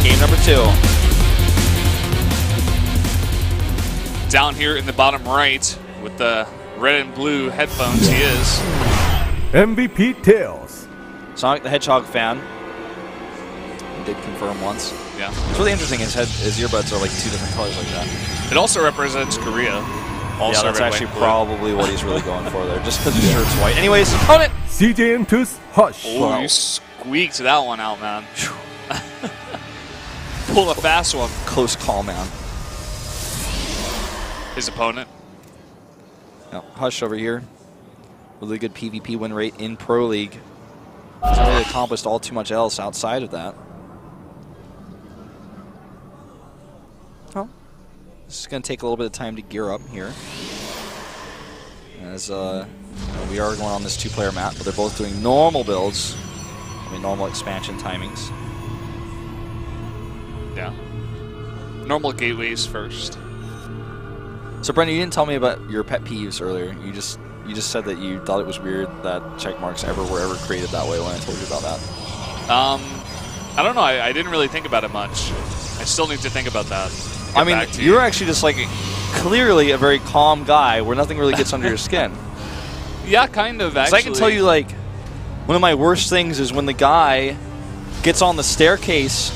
game number 2. Down here in the bottom right with the red and blue headphones, he is MVP Tails. Sonic the Hedgehog fan. He did confirm once. Yeah. It's really interesting. His earbuds are like 2 different colors like that. It also represents Korea. Also yeah, that's red, actually white, probably what he's really going for there, just because his shirt's white. Anyways, opponent! CJ Entus Hush. Oh, wow. You squeaked that one out, man. Pull a fast one. Close call, man. His opponent. Now, Hush over here. Really good PvP win rate in Pro League. Hasn't really accomplished all too much else outside of that. Oh. This is going to take a little bit of time to gear up here. As we are going on this 2-player map, but they're both doing normal builds. I mean, normal expansion timings. Yeah. Normal gateways first. So, Brendan, you didn't tell me about your pet peeves earlier. You just said that you thought it was weird that check marks were ever created that way when I told you about that. I don't know. I didn't really think about it much. I still need to think about that. I mean, you're actually just like clearly a very calm guy where nothing really gets under your skin. Yeah, kind of, actually. So I can tell you, like, one of my worst things is when the guy gets on the staircase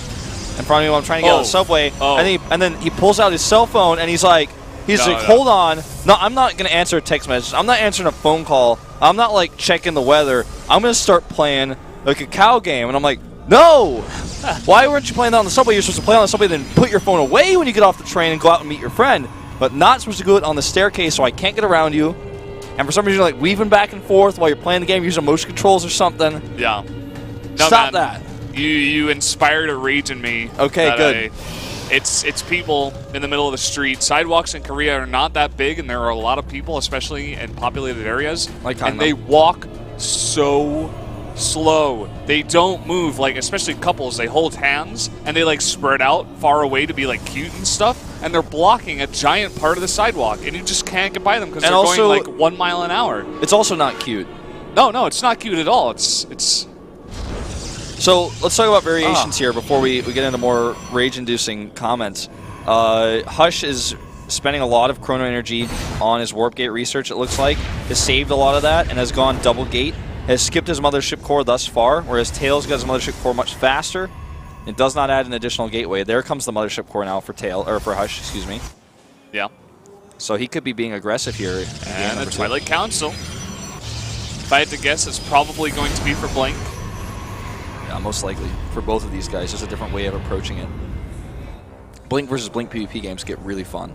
in front of me while I'm trying to get out of the subway, and then he pulls out his cell phone and he's like, hold on. No, I'm not going to answer a text message. I'm not answering a phone call. I'm not, like, checking the weather. I'm going to start playing, like, a cow game. And I'm like, no! Why weren't you playing that on the subway? You're supposed to play on the subway, then put your phone away when you get off the train and go out and meet your friend. But not supposed to do it on the staircase so I can't get around you. And for some reason, you're, like, weaving back and forth while you're playing the game, using motion controls or something. Yeah. No, Stop man, that. You inspired a rage in me. Okay, good. It's people in the middle of the street. Sidewalks in Korea are not that big, and there are a lot of people, especially in populated areas. And they walk so slow. They don't move, like, especially couples. They hold hands, and they, like, spread out far away to be, like, cute and stuff. And they're blocking a giant part of the sidewalk, and you just can't get by them because they're going, like, 1 mile an hour. It's also not cute. No, it's not cute at all. It's So let's talk about variations here before we get into more rage-inducing comments. Hush is spending a lot of chrono energy on his warp gate research, it looks like. Has saved a lot of that and has gone double gate. Has skipped his mothership core thus far, whereas Tails got his mothership core much faster. It does not add an additional gateway. There comes the mothership core now for for Hush, excuse me. Yeah. So he could be being aggressive here. And the Twilight Council. If I had to guess, it's probably going to be for Blink. Yeah, most likely. For both of these guys, just a different way of approaching it. Blink versus Blink PvP games get really fun.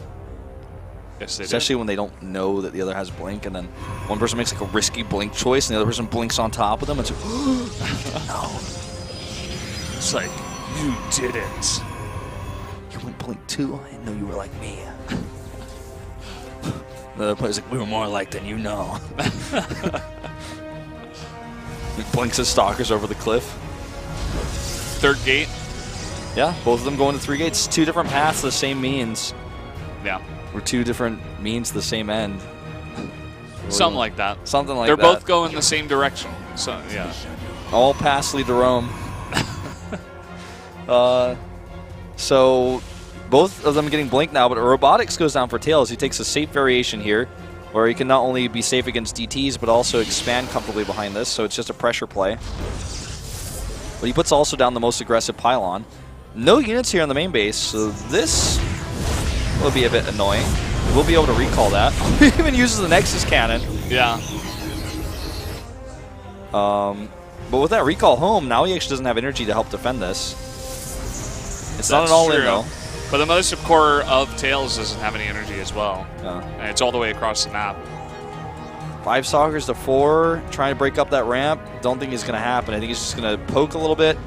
Yes, they Especially when they don't know that the other has Blink, and then one person makes like a risky Blink choice, and the other person blinks on top of them. It's like, no. It's like, you did it. You went Blink too? I didn't know you were like me. The other player's like, we were more alike than you know. He blinks his stalkers over the cliff. Third gate. Yeah, both of them going to 3 gates. 2 different paths, the same means. Yeah. Or 2 different means, the same end. Something like that. Something like They're that. They're both going the same direction. So, yeah. All paths lead to Rome. So both of them getting Blink now, but Robotics goes down for Tails. He takes a safe variation here, where he can not only be safe against DTs, but also expand comfortably behind this, so it's just a pressure play. But he puts also down the most aggressive pylon. No units here on the main base, so this will be a bit annoying. We'll be able to recall that. He even uses the Nexus Cannon. Yeah. But with that recall home, now he actually doesn't have energy to help defend this. It's not an all-in, though. But the mothership core of Tails doesn't have any energy as well. Yeah. And it's all the way across the map. 5 stalkers to 4, trying to break up that ramp. Don't think it's going to happen. I think he's just going to poke a little bit,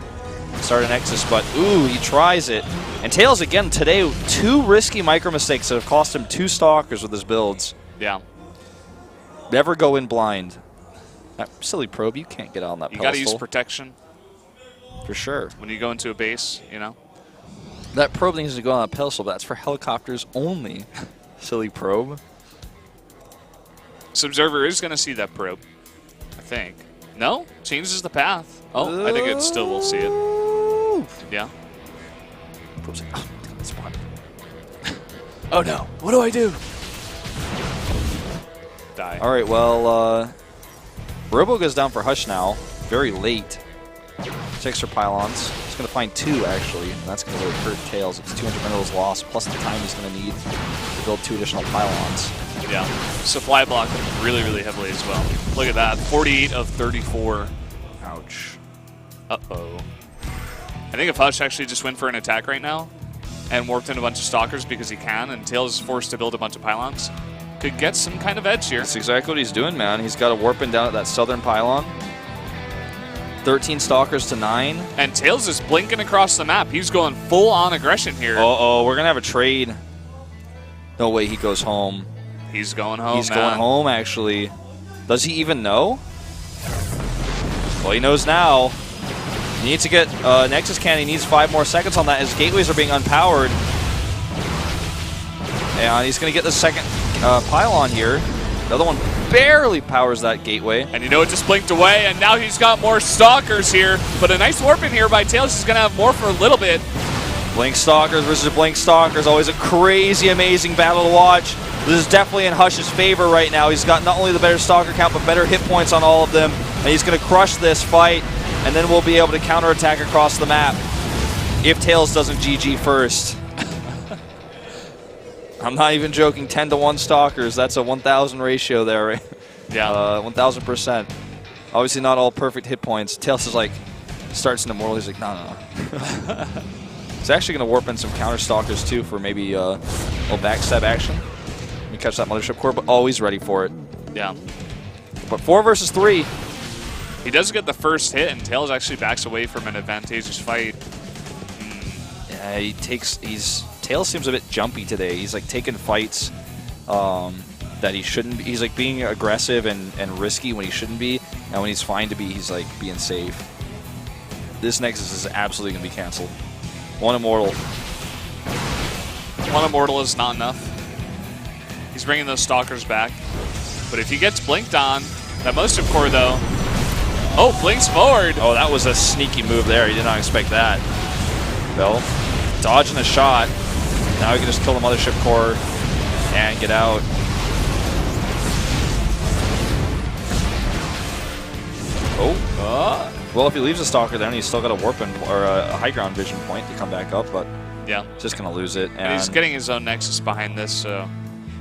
start a Nexus, but ooh, he tries it. And Tails, again, today, 2 risky micro mistakes that have cost him 2 stalkers with his builds. Yeah. Never go in blind. That silly probe, you can't get on that pedestal. You got to use protection. For sure. When you go into a base, you know. That probe needs to go on a pedestal, but that's for helicopters only. Silly probe. Subserver is going to see that probe, I think. No? Changes the path. Oh, I think it still will see it. Yeah. Prob's like, oh, spawn. Oh no, what do I do? Die. All right, well, Robo goes down for Hush now, very late. 6 extra pylons. He's going to find 2, actually, and that's going to really hurt Tails. It's 200 minerals lost, plus the time he's going to need to build 2 additional pylons. Yeah, supply block really, really heavily as well. Look at that, 48 of 34. Ouch. Uh-oh. I think if Hush actually just went for an attack right now and warped in a bunch of stalkers because he can, and Tails is forced to build a bunch of pylons, could get some kind of edge here. That's exactly what he's doing, man. He's got a warping down at that southern pylon. 13 stalkers to 9. And Tails is blinking across the map. He's going full-on aggression here. Uh-oh, we're going to have a trade. No way he goes home. He's going home, He's going home, actually. Does he even know? Well, he knows now. He needs to get Nexus Cannon. He needs 5 more seconds on that. His gateways are being unpowered. And he's going to get the second pylon here. The other one barely powers that gateway. And you know it just blinked away, and now he's got more stalkers here. But a nice warp in here by Tails. He's going to have more for a little bit. Blink Stalkers versus Blink Stalkers. Always a crazy, amazing battle to watch. This is definitely in Hush's favor right now. He's got not only the better Stalker count, but better hit points on all of them. And he's going to crush this fight, and then we'll be able to counterattack across the map if Tails doesn't GG first. I'm not even joking, 10-to-1 Stalkers. That's a 1,000 ratio there, right? Yeah. 1,000%. Obviously not all perfect hit points. Tails is like, starts an Immortal. He's like, no. He's actually going to warp in some counter Stalkers, too, for maybe a little backstab action. Let me catch that Mothership Core, but always ready for it. Yeah. But 4 versus 3. He does get the first hit, and Tails actually backs away from an advantageous fight. Yeah, Tails seems a bit jumpy today. He's like taking fights that he shouldn't be. He's like being aggressive and risky when he shouldn't be, and when he's fine to be, he's like being safe. This Nexus is absolutely going to be canceled. 1 Immortal. 1 Immortal is not enough. He's bringing those Stalkers back. But if he gets blinked on, that Mothership Core though, oh, blinks forward. Oh, that was a sneaky move there. He did not expect that. Well, dodging the shot. Now he can just kill the Mothership Core and get out. Oh. Well, if he leaves a Stalker there, he's still got a warping or a high ground vision point to come back up, but yeah, just going to lose it. And he's getting his own Nexus behind this, so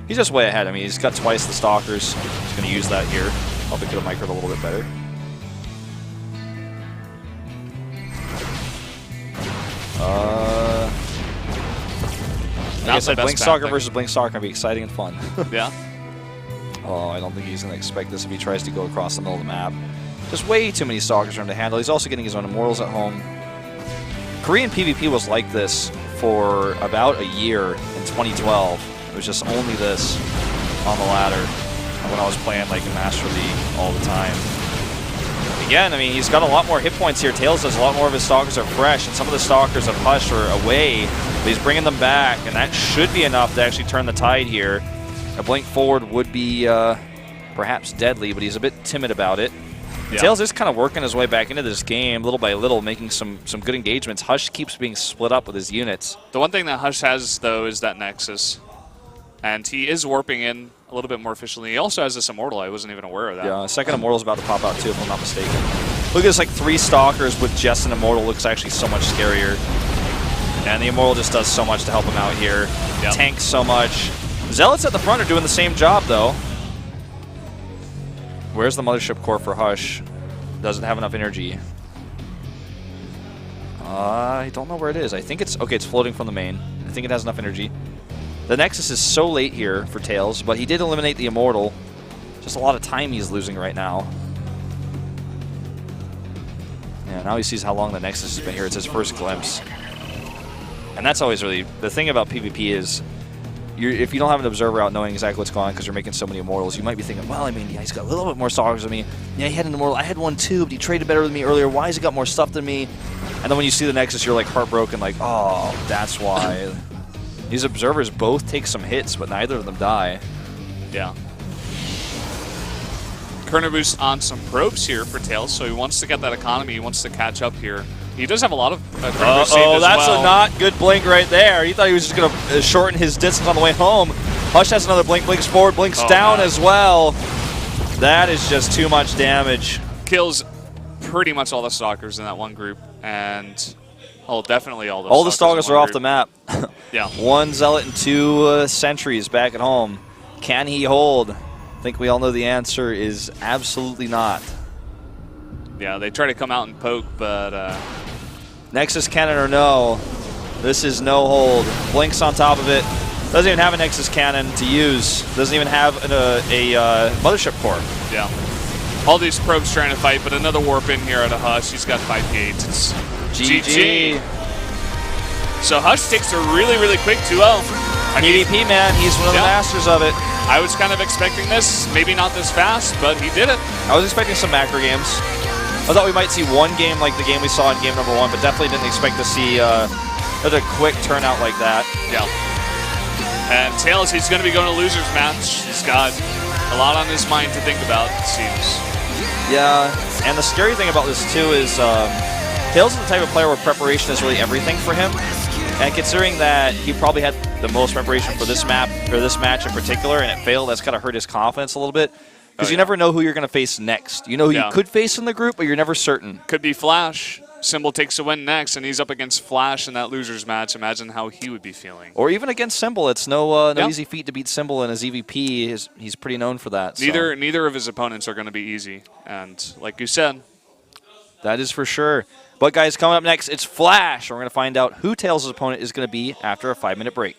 he's just way ahead. I mean, he's got twice the Stalkers. He's going to use that here. Probably could have microed a little bit better. Like I said, Blink Stalker versus Blink Stalker can be exciting and fun. Yeah. Oh, I don't think he's going to expect this if he tries to go across the middle of the map. Just way too many Stalkers for him to handle. He's also getting his own Immortals at home. Korean PvP was like this for about a year in 2012. It was just only this on the ladder when I was playing like in Master League all the time. Again, I mean, he's got a lot more hit points here. Tails does a lot more of his Stalkers are fresh, and some of the Stalkers of Hush are away, but he's bringing them back, and that should be enough to actually turn the tide here. A blink forward would be perhaps deadly, but he's a bit timid about it. Yeah. Tails is kind of working his way back into this game, little by little, making some good engagements. Hush keeps being split up with his units. The one thing that Hush has, though, is that Nexus. And he is warping in a little bit more efficiently. He also has this Immortal. I wasn't even aware of that. Yeah, second Immortal's about to pop out, too, if I'm not mistaken. Look at this, like, 3 Stalkers with just an Immortal looks actually so much scarier. And the Immortal just does so much to help him out here. Yep. Tanks so much. Zealots at the front are doing the same job, though. Where's the Mothership Core for Hush? Doesn't have enough energy. I don't know where it is. I think it's... Okay, it's floating from the main. I think it has enough energy. The Nexus is so late here for Tails, but he did eliminate the Immortal. Just a lot of time he's losing right now. Yeah, now he sees how long the Nexus has been here. It's his first glimpse. And that's always really... The thing about PvP is... if you don't have an observer out knowing exactly what's going on because you're making so many Immortals, you might be thinking, well, I mean, yeah, he's got a little bit more Stalkers than me. Yeah, he had an Immortal. I had one too, but he traded better than me earlier. Why has he got more stuff than me? And then when you see the Nexus, you're like heartbroken, like, oh, that's why. These observers both take some hits, but neither of them die. Yeah. Kerner boost on some probes here for Tails, so he wants to get that economy. He wants to catch up here He does have a lot of that's well. a not good blink right there. He thought he was just going to shorten his distance on the way home. Hush has another blink, blinks forward, blinks down as well. That is just too much damage. Kills pretty much all the stalkers in that one group, and definitely all the stalkers are off the map. Yeah. 1 zealot and 2 sentries back at home. Can he hold? I think we all know the answer is absolutely not. Yeah, they try to come out and poke, but Nexus cannon or no, this is no hold. Blinks on top of it. Doesn't even have a Nexus cannon to use. Doesn't even have a mothership core. Yeah. All these probes trying to fight, but another warp in here at a Hush. He's got 5 P8s. It's GG. So Hush takes a really, really quick 2-0. PvP, man. He's one of the masters of it. I was kind of expecting this. Maybe not this fast, but he did it. I was expecting some macro games. I thought we might see one game like the game we saw in game number 1, but definitely didn't expect to see such a quick turnout like that. Yeah. And Tails, he's going to be going to losers match. He's got a lot on his mind to think about, it seems. Yeah, and the scary thing about this too is Tails is the type of player where preparation is really everything for him. And considering that he probably had the most preparation for this map, or this match in particular, and it failed, that's kind of hurt his confidence a little bit. Because you never know who you're going to face next. You know who you could face in the group, but you're never certain. Could be Flash. Symbol takes a win next, and he's up against Flash in that losers match. Imagine how he would be feeling. Or even against Symbol. It's no easy feat to beat Symbol in his EVP. He's pretty known for that. Neither of his opponents are going to be easy. And like you said, that is for sure. But guys, coming up next, it's Flash. We're going to find out who Tails' opponent is going to be after a 5-minute break.